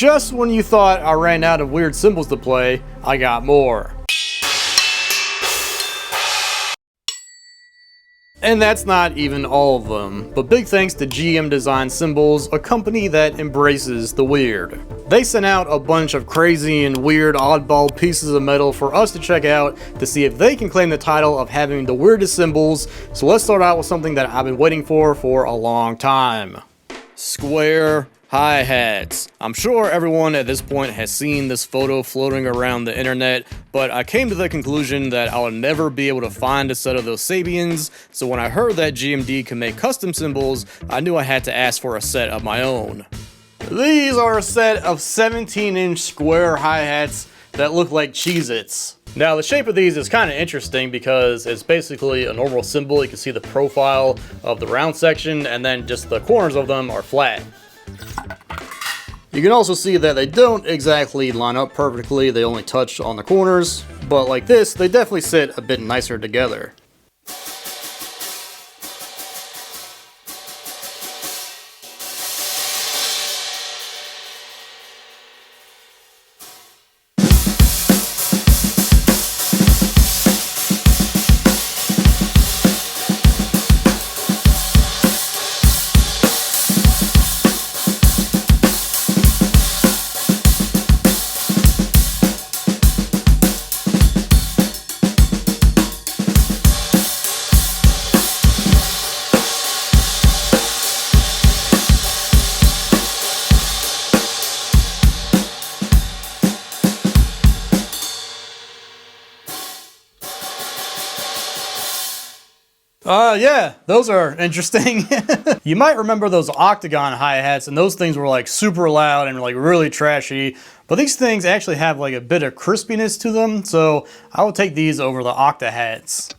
just when you thought I ran out of weird cymbals to play, I got more. And that's not even all of them, but big thanks to GM Designs Cymbals, a company that embraces the weird. They sent out a bunch of crazy and weird oddball pieces of metal for us to check out to see if they can claim the title of having the weirdest cymbals. So let's start out with something that I've been waiting for a long time. Square hi-hats. I'm sure everyone at this point has seen this photo floating around the internet, but I came to the conclusion that I would never be able to find a set of those Sabians, so when I heard that GMD can make custom cymbals, I knew I had to ask for a set of my own. These are a set of 17-inch square hi-hats that look like Cheez-Its. Now the shape of these is kind of interesting because it's basically a normal cymbal. You can see the profile of the round section, and then just the corners of them are flat. You can also see that they don't exactly line up perfectly, they only touch on the corners, but like this, they definitely sit a bit nicer together. Yeah, those are interesting. You might remember those octagon hi-hats, and those things were like super loud and like really trashy, but these things actually have like a bit of crispiness to them, so I would take these over the octa hats.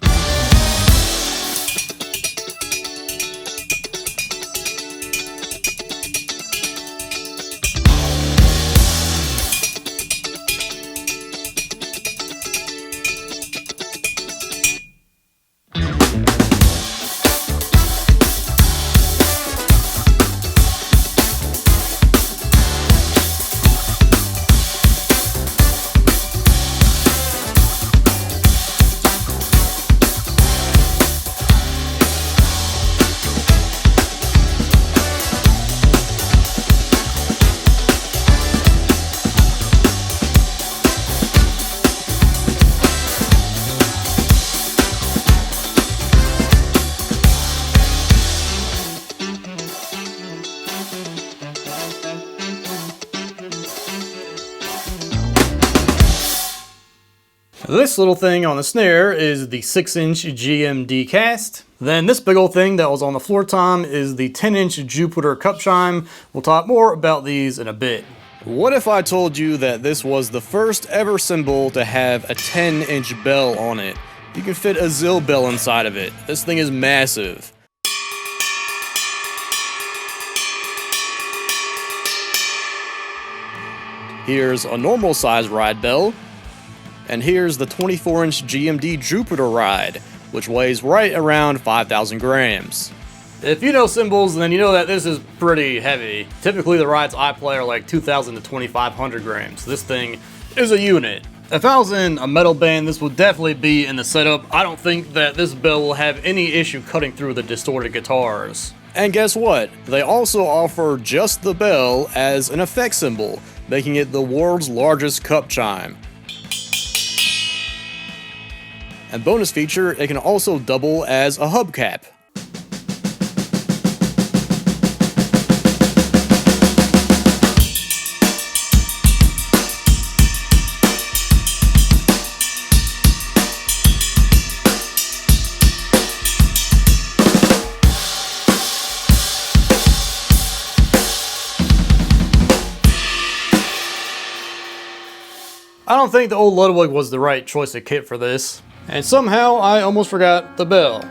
This little thing on the snare is the 6-inch GMD cast. Then this big old thing that was on the floor tom is the 10-inch Jupiter cup chime. We'll talk more about these in a bit. What if I told you that this was the first ever cymbal to have a 10-inch bell on it? You can fit a Zill bell inside of it. This thing is massive. Here's a normal size ride bell. And here's the 24-inch GMD Jupiter ride, which weighs right around 5,000 grams. If you know cymbals, then you know that this is pretty heavy. Typically the rides I play are like 2,000 to 2,500 grams. This thing is a unit. If I was in a metal band, this would definitely be in the setup. I don't think that this bell will have any issue cutting through the distorted guitars. And guess what? They also offer just the bell as an effect cymbal, making it the world's largest cup chime. And bonus feature, it can also double as a hubcap. I don't think the old Ludwig was the right choice of kit for this. And somehow I almost forgot the bell.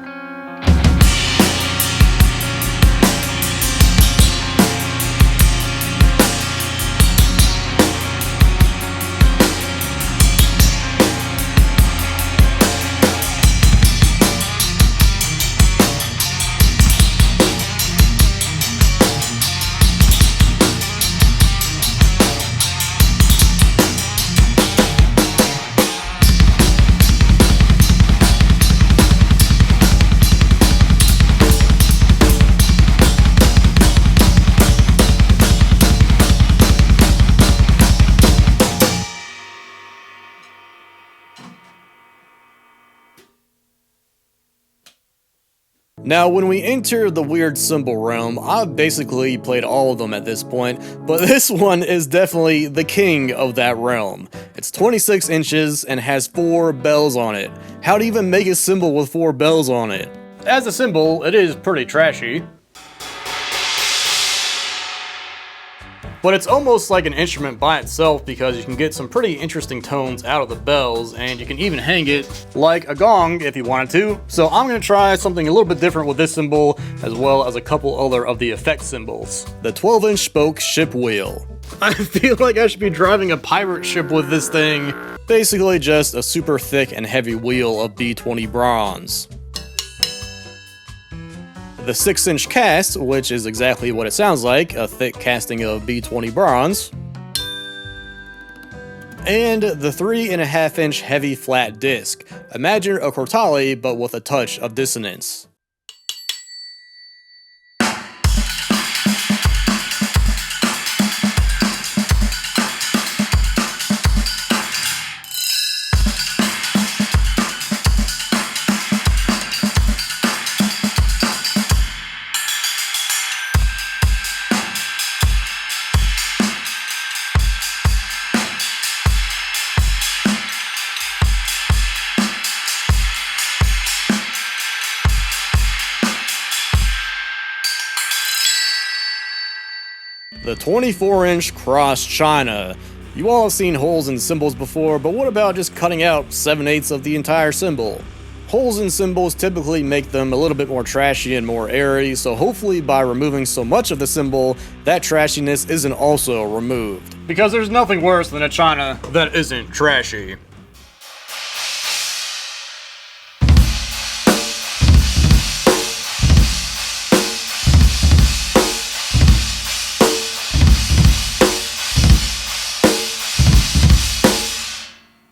Now, when we enter the weird cymbal realm, I've basically played all of them at this point, but this one is definitely the king of that realm. It's 26 inches and has 4 bells on it. How to even make a cymbal with 4 bells on it? As a cymbal, it is pretty trashy. But it's almost like an instrument by itself because you can get some pretty interesting tones out of the bells, and you can even hang it like a gong if you wanted to. So I'm gonna try something a little bit different with this cymbal, as well as a couple other of the effect cymbals. The 12-inch Spoxe ship wheel. I feel like I should be driving a pirate ship with this thing. Basically just a super thick and heavy wheel of B20 bronze. The 6-inch cast, which is exactly what it sounds like, a thick casting of B20 bronze. And the 3.5-inch heavy flat disc. Imagine a crotale, but with a touch of dissonance. The 24-inch cross china. You all have seen holes in cymbals before, but what about just cutting out 7/8 of the entire cymbal? Holes in cymbals typically make them a little bit more trashy and more airy, so hopefully by removing so much of the cymbal, that trashiness isn't also removed. Because there's nothing worse than a china that isn't trashy.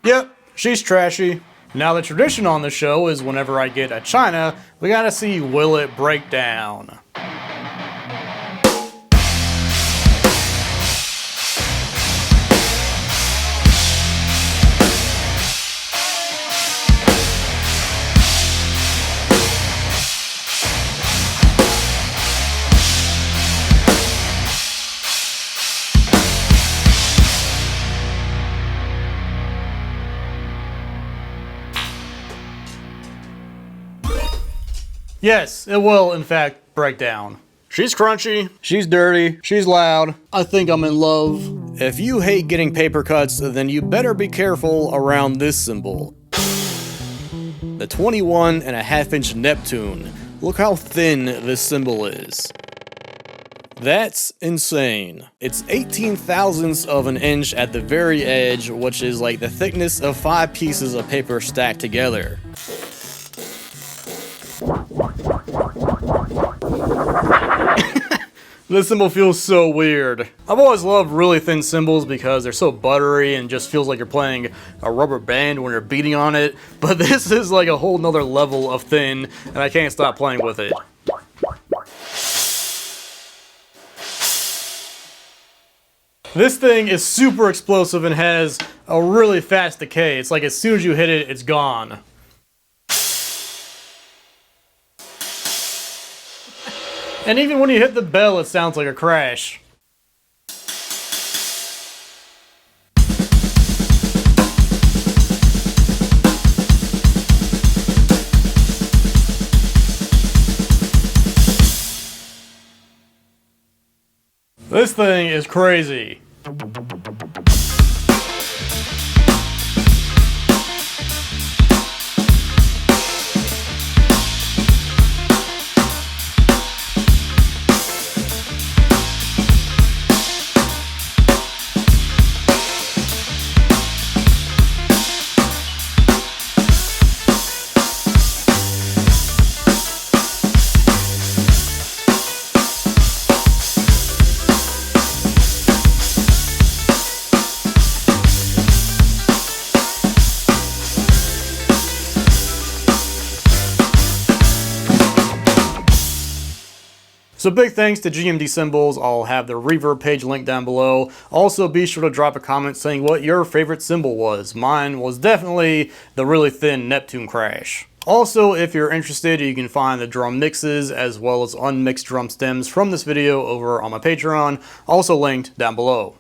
Yep, she's trashy. Now the tradition on the show is whenever I get a china, we gotta see will it break down. Yes, it will in fact break down. She's crunchy, she's dirty, she's loud. I think I'm in love. If you hate getting paper cuts, then you better be careful around this cymbal. The 21.5-inch Neptune. Look how thin this cymbal is. That's insane. It's 18 thousandths of an inch at the very edge, which is like the thickness of 5 pieces of paper stacked together. This cymbal feels so weird. I've always loved really thin cymbals because they're so buttery and just feels like you're playing a rubber band when you're beating on it, but this is like a whole nother level of thin, and I can't stop playing with it. This thing is super explosive and has a really fast decay. It's like as soon as you hit it, it's gone. And even when you hit the bell, it sounds like a crash. This thing is crazy. So big thanks to GM Cymbals. I'll have the reverb page linked down below. Also be sure to drop a comment saying what your favorite cymbal was. Mine was definitely the really thin Neptune crash. Also, if you're interested, you can find the drum mixes as well as unmixed drum stems from this video over on my Patreon, also linked down below.